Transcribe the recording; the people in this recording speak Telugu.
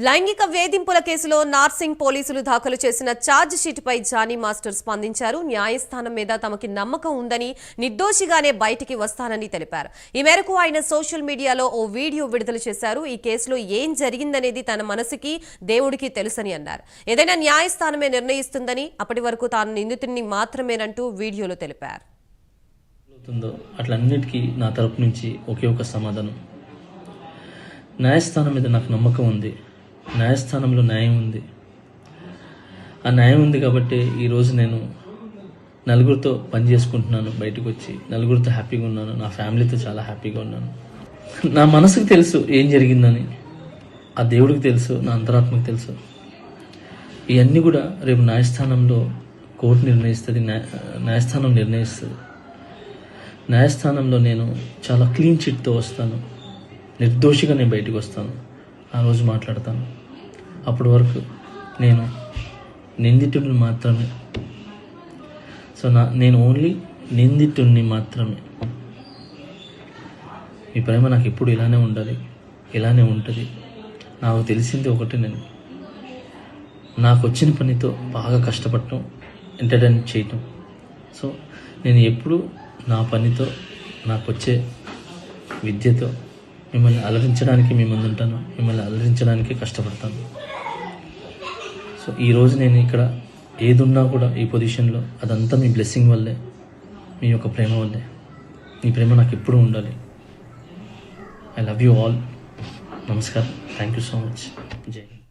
లైంగిక వేధింపుల కేసులో నార్సింగ్ పోలీసులు దాఖలు చేసిన ఛార్జ్ షీట్పై జానీ మాస్టర్ స్పందించారు. న్యాయస్థానం మీద తమకి నమ్మకం ఉందని, నిర్దోషిగానే బయటికి వస్తానని తెలిపారు. ఈ మేరకు ఆయన సోషల్ మీడియాలో ఓ వీడియో విడుదల చేశారు. ఈ కేసులో ఏం జరిగిందనేది తన మనసుకి, దేవుడికి తెలుసని అన్నారు. ఏదైనా న్యాయస్థానమే నిర్ణయిస్తుందని, అప్పటి వరకు తాను నిందితుడిని మాత్రమేనంటూ వీడియోలో తెలిపారు. అట్లన్నిటికీ నా తరపు నుంచి ఒకే ఒక సమాధానం, న్యాయస్థానం మీద నాకు నమ్మకం ఉంది. న్యాయస్థానంలో న్యాయం ఉంది. ఆ న్యాయం ఉంది కాబట్టి ఈరోజు నేను నలుగురితో పని చేసుకుంటున్నాను. బయటకు వచ్చి నలుగురితో హ్యాపీగా ఉన్నాను. నా ఫ్యామిలీతో చాలా హ్యాపీగా ఉన్నాను. నా మనసుకు తెలుసు ఏం జరిగిందని, ఆ దేవుడికి తెలుసు, నా అంతరాత్మకు తెలుసు. ఇవన్నీ కూడా రేపు న్యాయస్థానంలో కోర్టు నిర్ణయిస్తుంది, న్యాయస్థానం నిర్ణయిస్తుంది. న్యాయస్థానంలో నేను చాలా క్లీన్ చిట్తో వస్తాను. నిర్దోషిగా నేను బయటకు వస్తాను. ఆ రోజు మాట్లాడతాను. అప్పటి వరకు నేను నిందితుడిని మాత్రమే. సో నేను ఓన్లీ నిందితుడిని మాత్రమే. మీ ప్రేమ నాకు ఎప్పుడు ఇలానే ఉండాలి, ఇలానే ఉంటుంది. నాకు తెలిసింది ఒకటి, నేను నాకు వచ్చిన పనితో బాగా కష్టపడటం, ఎంటర్టైన్ చేయటం. సో నేను ఎప్పుడు నా పనితో, నాకు వచ్చే విద్యతో మిమ్మల్ని అలరించడానికి మీ ముందు ఉంటాను. మిమ్మల్ని అలరించడానికి కష్టపడతాను. సో ఈరోజు నేను ఇక్కడ ఏదున్నా కూడా ఈ పొజిషన్లో, అదంతా మీ బ్లెస్సింగ్ వల్లే, మీ యొక్క ప్రేమ వల్లే. మీ ప్రేమ నాకు ఎప్పుడూ ఉండాలి. I love you all. నమస్కారం. Thank you so much. జై.